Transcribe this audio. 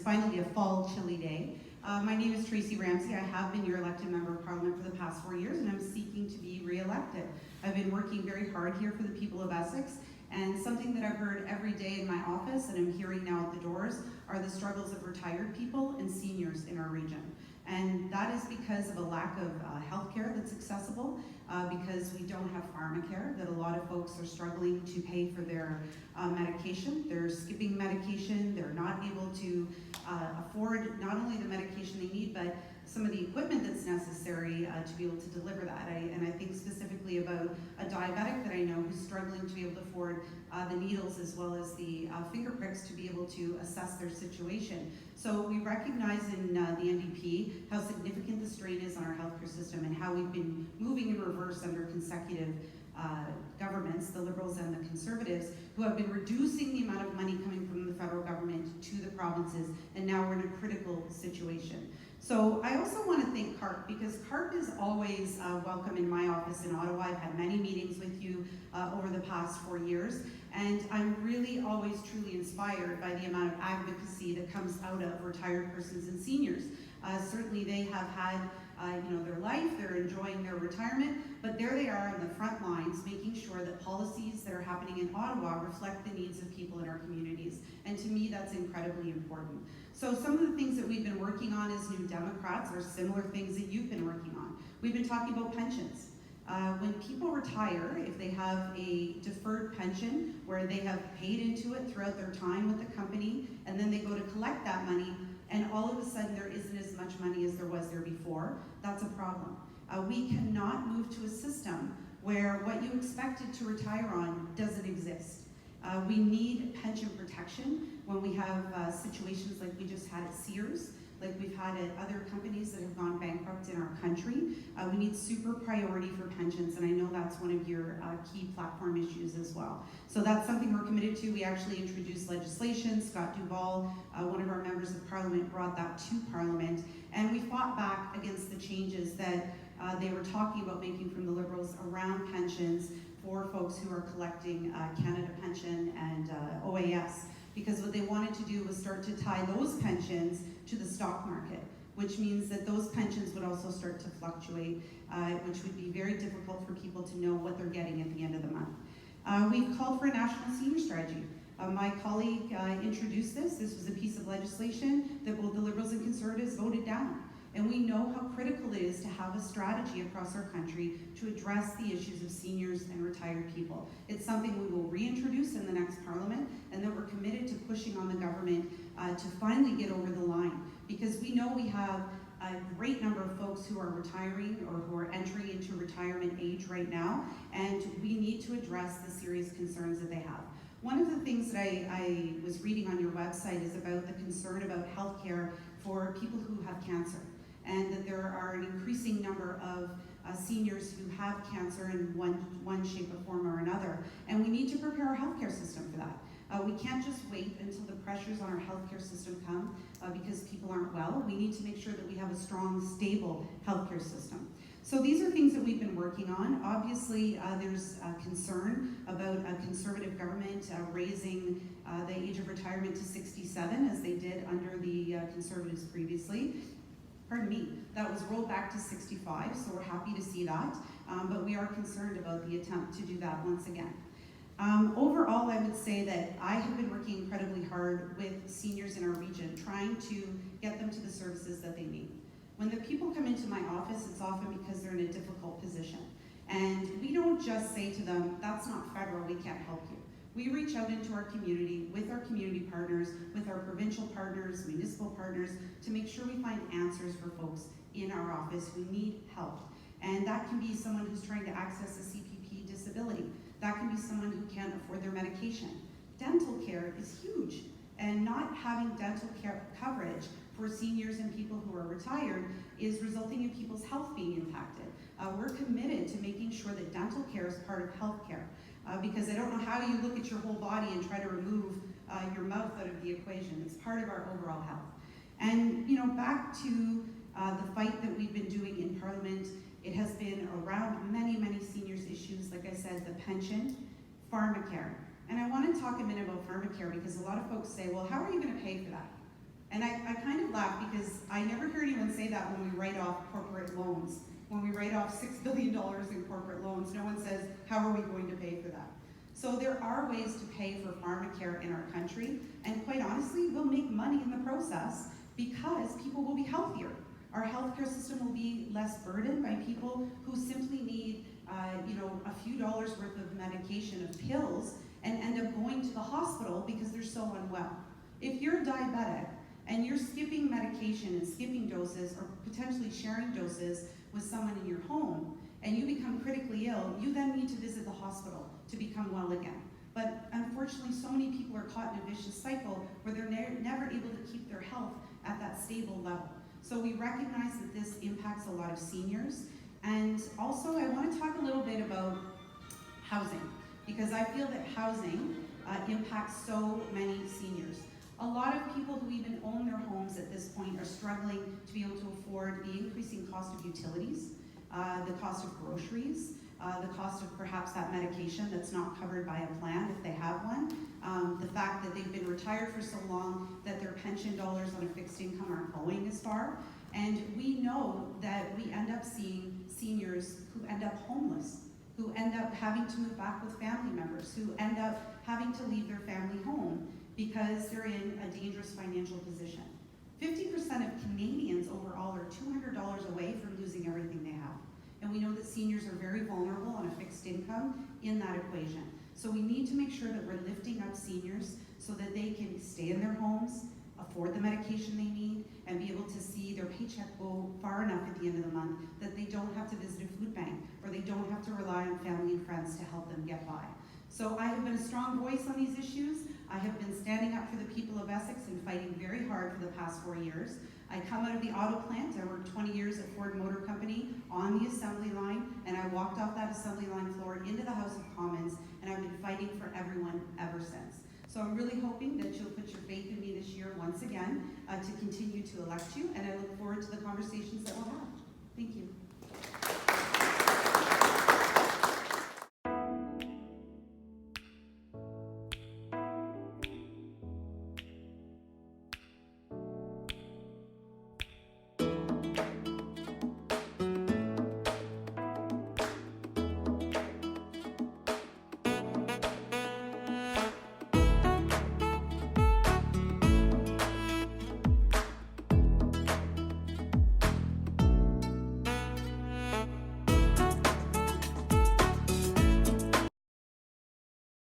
finally a fall chilly day. My name is Tracey Ramsey. I have been your elected member of Parliament for the past 4 years, and I'm seeking to be re-elected. I've been working very hard here for the people of Essex, and something that I've heard every day in my office, and I'm hearing now at the doors, are the struggles of retired people and seniors in our region. And that is because of a lack of health care that's accessible, because we don't have pharmacare, that a lot of folks are struggling to pay for their medication. They're skipping medication, they're not able to afford not only the medication they need, but some of the equipment that's necessary to be able to deliver that. And I think specifically about a diabetic that I know who's struggling to be able to afford the needles as well as the finger pricks to be able to assess their situation. So we recognize in the NDP how significant the strain is on our healthcare system and how we've been moving in reverse under consecutive governments, the Liberals and the Conservatives, who have been reducing the amount of money coming from the federal government to the provinces, and now we're in a critical situation. So I also want to thank CARP, because CARP is always welcome in my office in Ottawa. I've had many meetings with you over the past 4 years, and I'm really always truly inspired by the amount of advocacy that comes out of retired persons and seniors. Certainly they have had their life, they're enjoying their retirement, but there they are on the front lines making sure that policies that are happening in Ottawa reflect the needs of people in our communities. And to me, that's incredibly important. So some of the things that we've been working on as New Democrats are similar things that you've been working on. We've been talking about pensions. When people retire, if they have a deferred pension where they have paid into it throughout their time with the company, and then they go to collect that money, and all of a sudden there isn't as much money as there was there before, that's a problem. We cannot move to a system where what you expected to retire on doesn't exist. We need pension protection when we have situations like we just had at Sears, like we've had at other companies that have gone bankrupt in our country. We need super priority for pensions, and I know that's one of your key platform issues as well. So that's something we're committed to. We actually introduced legislation. Scott Duvall, one of our members of Parliament, brought that to Parliament, and we fought back against the changes that they were talking about making from the Liberals around pensions for folks who are collecting Canada Pension and OAS. Because what they wanted to do was start to tie those pensions to the stock market, which means that those pensions would also start to fluctuate, which would be very difficult for people to know what they're getting at the end of the month. We've called for a national senior strategy. My colleague introduced this. This was a piece of legislation that both the Liberals and Conservatives voted down. And we know how critical it is to have a strategy across our country to address the issues of seniors and retired people. It's something we will reintroduce in the next Parliament, and that we're committed to pushing on the government to finally get over the line. Because we know we have a great number of folks who are retiring or who are entering into retirement age right now, and we need to address the serious concerns that they have. One of the things that I was reading on your website is about the concern about healthcare for people who have cancer, and that there are an increasing number of seniors who have cancer in one shape or form or another, and we need to prepare our healthcare system for that. We can't just wait until the pressures on our healthcare system come because people aren't well. We need to make sure that we have a strong, stable healthcare system. So these are things that we've been working on. Obviously, there's concern about a Conservative government raising the age of retirement to 67, as they did under the Conservatives previously. Pardon me, that was rolled back to 65, so we're happy to see that, but we are concerned about the attempt to do that once again. Overall, I would say that I have been working incredibly hard with seniors in our region, trying to get them to the services that they need. When the people come into my office, it's often because they're in a difficult position. And we don't just say to them, that's not federal, we can't help you. We reach out into our community with our community partners, with our provincial partners, municipal partners, to make sure we find answers for folks in our office who need help. And that can be someone who's trying to access a CPP disability. That can be someone who can't afford their medication. Dental care is huge, and not having dental care coverage for seniors and people who are retired is resulting in people's health being impacted. We're committed to making sure that dental care is part of health care. Because I don't know how you look at your whole body and try to remove your mouth out of the equation. It's part of our overall health. And back to the fight that we've been doing in Parliament, it has been around many, many seniors issues. Like I said, the pension, pharmacare. And I want to talk a minute about pharmacare because a lot of folks say, well, how are you going to pay for that? And I kind of laugh because I never hear anyone say that when we write off corporate loans. When we write off $6 billion in corporate loans, no one says, how are we going to pay for that? So there are ways to pay for pharmacare in our country, and quite honestly, we'll make money in the process because people will be healthier. Our healthcare system will be less burdened by people who simply need a few dollars worth of medication, of pills, and end up going to the hospital because they're so unwell. If you're diabetic and you're skipping medication and skipping doses or potentially sharing doses with someone in your home, and you become critically ill, you then need to visit the hospital to become well again. But unfortunately, so many people are caught in a vicious cycle where they're never able to keep their health at that stable level. So we recognize that this impacts a lot of seniors. And also, I want to talk a little bit about housing, because I feel that housing impacts so many seniors. A lot of people who even own their homes at this point are struggling to be able to afford the increasing cost of utilities, the cost of groceries, the cost of perhaps that medication that's not covered by a plan if they have one, the fact that they've been retired for so long that their pension dollars on a fixed income aren't going as far. And we know that we end up seeing seniors who end up homeless, who end up having to move back with family members, who end up having to leave their family home because they're in a dangerous financial position. 50% of Canadians overall are $200 away from losing everything they have. And we know that seniors are very vulnerable on a fixed income in that equation. So we need to make sure that we're lifting up seniors so that they can stay in their homes, afford the medication they need, and be able to see their paycheck go far enough at the end of the month that they don't have to visit a food bank or they don't have to rely on family and friends to help them get by. So I have been a strong voice on these issues. I have been standing up for the people of Essex and fighting very hard for the past 4 years. I come out of the auto plant. I worked 20 years at Ford Motor Company on the assembly line, and I walked off that assembly line floor into the House of Commons, and I've been fighting for everyone ever since. So I'm really hoping that you'll put your faith in me this year once again to continue to elect you, and I look forward to the conversations that we'll have. Thank you.